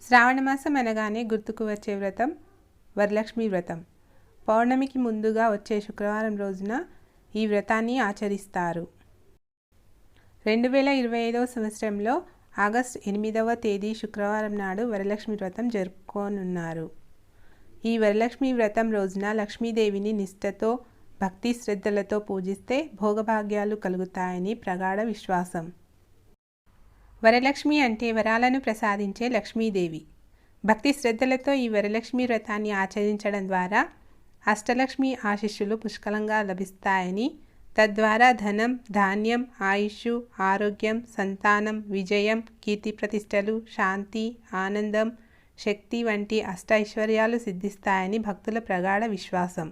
శ్రావణమాసం అనగానే గుర్తుకు వచ్చే వ్రతం వరలక్ష్మి వ్రతం. పౌర్ణమికి ముందుగా వచ్చే శుక్రవారం రోజున ఈ వ్రతాన్ని ఆచరిస్తారు. 2025వ సంవత్సరంలో ఆగస్టు 8వ తేదీ శుక్రవారం నాడు వరలక్ష్మి వ్రతం జరుపుకోనున్నారు. ఈ వరలక్ష్మి వ్రతం రోజున లక్ష్మీదేవిని నిష్ఠతో భక్తి శ్రద్ధలతో పూజిస్తే భోగభాగ్యాలు కలుగుతాయని ప్రగాఢ విశ్వాసం. వరలక్ష్మి అంటే వరాలను ప్రసాదించే లక్ష్మీదేవి. భక్తి శ్రద్ధలతో ఈ వరలక్ష్మి వ్రతాన్ని ఆచరించడం ద్వారా అష్టలక్ష్మి ఆశీస్సులు పుష్కలంగా లభిస్తాయని, తద్వారా ధనం, ధాన్యం, ఆయుష్, ఆరోగ్యం, సంతానం, విజయం, కీర్తి ప్రతిష్టలు, శాంతి, ఆనందం, శక్తి వంటి అష్టైశ్వర్యాలు సిద్ధిస్తాయని భక్తుల ప్రగాఢ విశ్వాసం.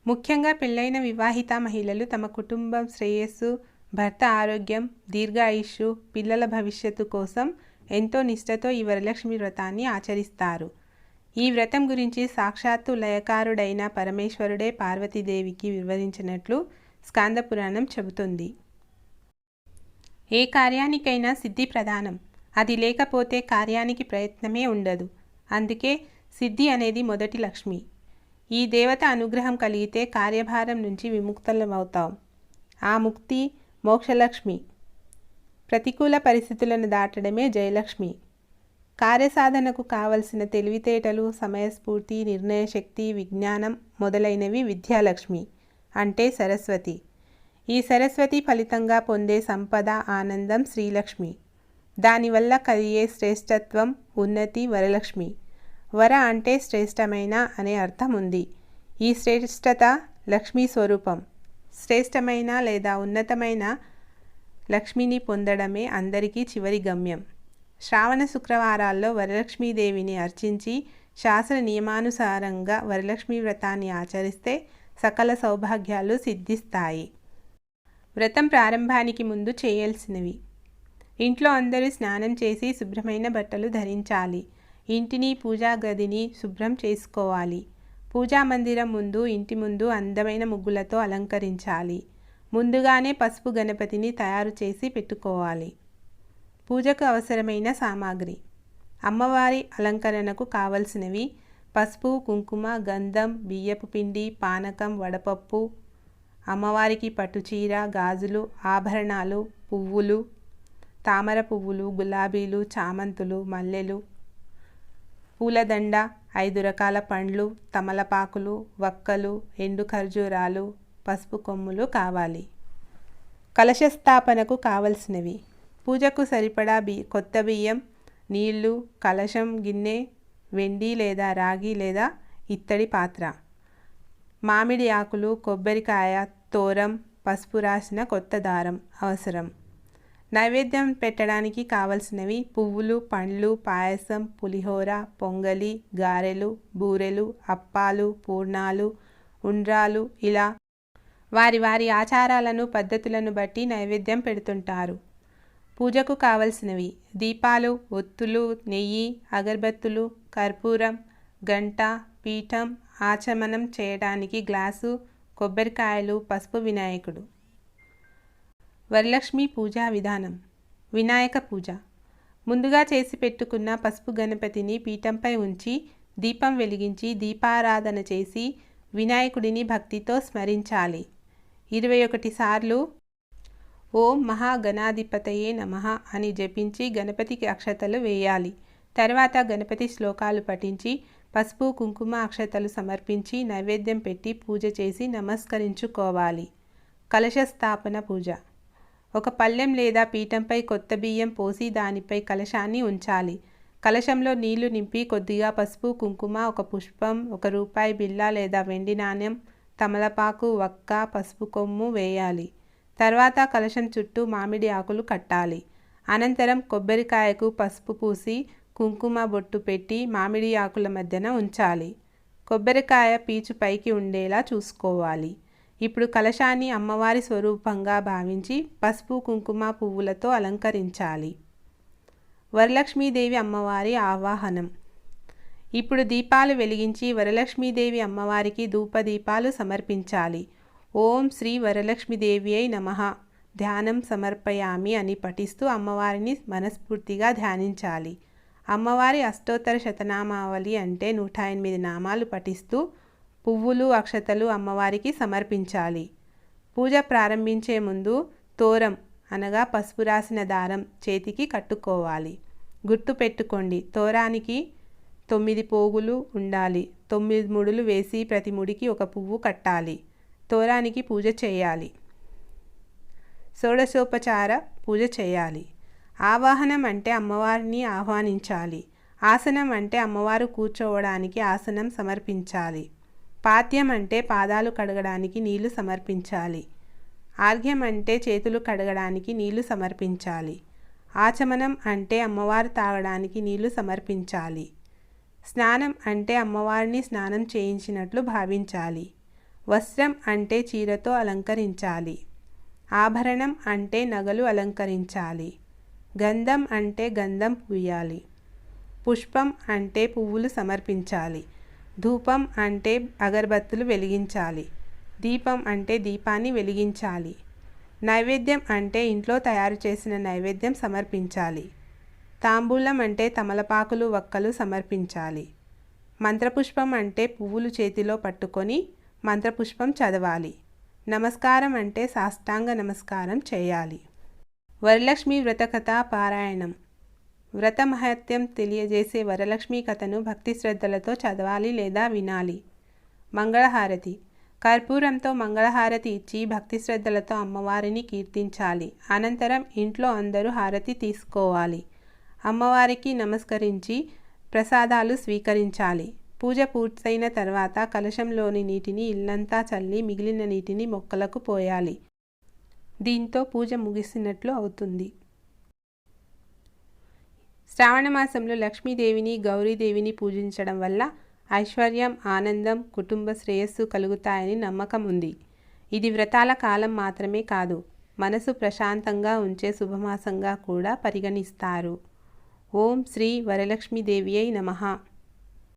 ముఖ్యంగా పెళ్ళైన వివాహిత మహిళలు తమ కుటుంబం శ్రేయస్సు, భర్త ఆరోగ్యం, దీర్ఘాయుష్షు, పిల్లల భవిష్యత్తు కోసం ఎంతో నిష్ఠతో ఈ వరలక్ష్మి వ్రతాన్ని ఆచరిస్తారు. ఈ వ్రతం గురించి సాక్షాత్తు లయకారుడైన పరమేశ్వరుడే పార్వతీదేవికి వివరించినట్లు స్కాంద పురాణం చెబుతుంది. ఏ కార్యానికైనా సిద్ధి ప్రధానం. అది లేకపోతే కార్యానికి ప్రయత్నమే ఉండదు. అందుకే సిద్ధి అనేది మొదటి లక్ష్మి. ఈ దేవత అనుగ్రహం కలిగితే కార్యభారం నుంచి విముక్తులమవుతాం. ఆ ముక్తి మోక్షలక్ష్మి. ప్రతికూల పరిస్థితులను దాటడమే జయలక్ష్మి. కార్యసాధనకు కావలసిన తెలివితేటలు, సమయస్ఫూర్తి, నిర్ణయశక్తి, విజ్ఞానం మొదలైనవి విద్యాలక్ష్మి అంటే సరస్వతి. ఈ సరస్వతి ఫలితంగా పొందే సంపద, ఆనందం శ్రీలక్ష్మి. దానివల్ల కలిగే శ్రేష్టత్వం, ఉన్నతి వరలక్ష్మి. వర అంటే శ్రేష్టమైన అనే అర్థం ఉంది. ఈ శ్రేష్టత లక్ష్మీ స్వరూపం. శ్రేష్టమైన లేదా ఉన్నతమైన లక్ష్మిని పొందడమే అందరికీ చివరి గమ్యం. శ్రావణ శుక్రవారాల్లో వరలక్ష్మీదేవిని అర్చించి శాస్త్ర నియమానుసారంగా వరలక్ష్మి వ్రతాన్ని ఆచరిస్తే సకల సౌభాగ్యాలు సిద్ధిస్తాయి. వ్రతం ప్రారంభానికి ముందు చేయాల్సినవి: ఇంట్లో అందరూ స్నానం చేసి శుభ్రమైన బట్టలు ధరించాలి. ఇంటిని, పూజా గదిని శుభ్రం చేసుకోవాలి. పూజా మందిరం ముందు, ఇంటి ముందు అందమైన ముగ్గులతో అలంకరించాలి. ముందుగానే పసుపు గణపతిని తయారు చేసి పెట్టుకోవాలి. పూజకు అవసరమైన సామాగ్రి: అమ్మవారి అలంకరణకు కావలసినవి పసుపు, కుంకుమ, గంధం, బియ్యపు పిండి, పానకం, వడపప్పు, అమ్మవారికి పట్టుచీర, గాజులు, ఆభరణాలు, పువ్వులు, తామర పువ్వులు, గులాబీలు, చామంతులు, మల్లెలు, పూలదండ, 5 రకాల పండ్లు, తమలపాకులు, వక్కలు, ఎండు ఖర్జూరాలు, పసుపు కొమ్ములు కావాలి. కలశస్థాపనకు కావలసినవి: పూజకు సరిపడా కొత్త బియ్యం, నీళ్లు, కలశం, గిన్నె, వెండి లేదా రాగి లేదా ఇత్తడి పాత్ర, మామిడి ఆకులు, కొబ్బరికాయ, తోరం, పసుపు రాసిన కొత్త దారం అవసరం. నైవేద్యం పెట్టడానికి కావలసినవి పువ్వులు, పండ్లు, పాయసం, పులిహోర, పొంగలి, గారెలు, బూరెలు, అప్పాలు, పూర్ణాలు, ఉండ్రాలు ఇలా వారి వారి ఆచారాలను, పద్ధతులను బట్టి నైవేద్యం పెడుతుంటారు. పూజకు కావలసినవి దీపాలు, ఒత్తులు, నెయ్యి, అగరబత్తులు, కర్పూరం, గంట, పీఠం, ఆచమనం చేయడానికి గ్లాసు, కొబ్బరికాయలు, పసుపు, వినాయకుడు. వరలక్ష్మి పూజా విధానం: వినాయక పూజ. ముందుగా చేసి పెట్టుకున్న పసుపు గణపతిని పీఠంపై ఉంచి దీపం వెలిగించి దీపారాధన చేసి వినాయకుడిని భక్తితో స్మరించాలి. 21 సార్లు ఓం మహాగణాధిపతయే నమః అని జపించి గణపతికి అక్షతలు వేయాలి. తర్వాత గణపతి శ్లోకాలు పఠించి పసుపు, కుంకుమ, అక్షతలు సమర్పించి నైవేద్యం పెట్టి పూజ చేసి నమస్కరించుకోవాలి. కలశస్థాపన పూజ: ఒక పళ్ళెం లేదా పీఠంపై కొత్త బియ్యం పోసి దానిపై కలశాన్ని ఉంచాలి. కలశంలో నీళ్లు నింపి కొద్దిగా పసుపు, కుంకుమ, ఒక పుష్పం, 1 రూపాయి బిళ్ళ లేదా వెండి నాణ్యం, తమలపాకు, వక్క, పసుపు కొమ్ము వేయాలి. తర్వాత కలశం చుట్టూ మామిడి ఆకులు కట్టాలి. అనంతరం కొబ్బరికాయకు పసుపు పూసి కుంకుమ బొట్టు పెట్టి మామిడి ఆకుల మధ్యన ఉంచాలి. కొబ్బరికాయ పీచు పైకి ఉండేలా చూసుకోవాలి. ఇప్పుడు కలశాన్ని అమ్మవారి స్వరూపంగా భావించి పసుపు, కుంకుమ, పువ్వులతో అలంకరించాలి. వరలక్ష్మీదేవి అమ్మవారి ఆవాహనం: ఇప్పుడు దీపాలు వెలిగించి వరలక్ష్మీదేవి అమ్మవారికి ధూపదీపాలు సమర్పించాలి. ఓం శ్రీ వరలక్ష్మీదేవియై నమః ధ్యానం సమర్పయామి అని పఠిస్తూ అమ్మవారిని మనస్ఫూర్తిగా ధ్యానించాలి. అమ్మవారి అష్టోత్తర శతనామావళి అంటే 108 నామాలు పఠిస్తూ పువ్వులు అక్షతలు అమ్మవారికి సమర్పించాలి. పూజ ప్రారంభించే ముందు తోరం అనగా పసుపు రాసిన దారం చేతికి కట్టుకోవాలి. గుర్తు పెట్టుకోండి, తోరానికి 9 పోగులు ఉండాలి. 9 ముడులు వేసి ప్రతి ముడికి ఒక పువ్వు కట్టాలి. తోరానికి పూజ చేయాలి. షోడశోపచార పూజ చేయాలి. ఆవాహనం అంటే అమ్మవారిని ఆహ్వానించాలి. ఆసనం అంటే అమ్మవారు కూర్చోవడానికి ఆసనం సమర్పించాలి. పాద్యం అంటే పాదాలు కడగడానికి నీళ్లు సమర్పించాలి. ఆర్ఘ్యం అంటే చేతులు కడగడానికి నీళ్లు సమర్పించాలి. ఆచమనం అంటే అమ్మవారు తాగడానికి నీళ్లు సమర్పించాలి. స్నానం అంటే అమ్మవారిని స్నానం చేయించినట్లు భావించాలి. వస్త్రం అంటే చీరతో అలంకరించాలి. ఆభరణం అంటే నగలు అలంకరించాలి. గంధం అంటే గంధం పూయాలి. పుష్పం అంటే పువ్వులు సమర్పించాలి. ధూపం అంటే అగరబత్తులు వెలిగించాలి. దీపం అంటే దీపాన్ని వెలిగించాలి. నైవేద్యం అంటే ఇంట్లో తయారు చేసిన నైవేద్యం సమర్పించాలి. తాంబూలం అంటే తమలపాకులు వక్కలు సమర్పించాలి. మంత్రపుష్పం అంటే పువ్వులు చేతిలో పట్టుకొని మంత్రపుష్పం చదవాలి. నమస్కారం అంటే సాష్టాంగ నమస్కారం చేయాలి. వరలక్ష్మి వ్రత కథ పారాయణం. వ్రత మహత్యం తెలియజేసే వరలక్ష్మి కథను భక్తి శ్రద్ధలతో చదవాలి లేదా వినాలి. మంగళహారతి. కర్పూరంతో మంగళహారతి ఇచ్చి భక్తి శ్రద్ధలతో అమ్మవారిని కీర్తించాలి. అనంతరం ఇంట్లో అందరూ హారతి తీసుకోవాలి. అమ్మవారికి నమస్కరించి ప్రసాదాలు స్వీకరించాలి. పూజ పూర్తయిన తర్వాత కలశంలోని నీటిని ఇల్లంతా చల్లి మిగిలిన నీటిని మొక్కలకు పోయాలి. దీంతో పూజ ముగిసినట్లు అవుతుంది. శ్రావణ మాసంలో లక్ష్మీదేవిని గౌరీదేవిని పూజించడం వల్ల ఐశ్వర్యం, ఆనందం, కుటుంబ శ్రేయస్సు కలుగుతాయని నమ్మకం ఉంది. ఇది వ్రతాల కాలం మాత్రమే కాదు, మనసు ప్రశాంతంగా ఉంచే శుభమాసంగా కూడా పరిగణిస్తారు. ఓం శ్రీ వరలక్ష్మీదేవియై నమః.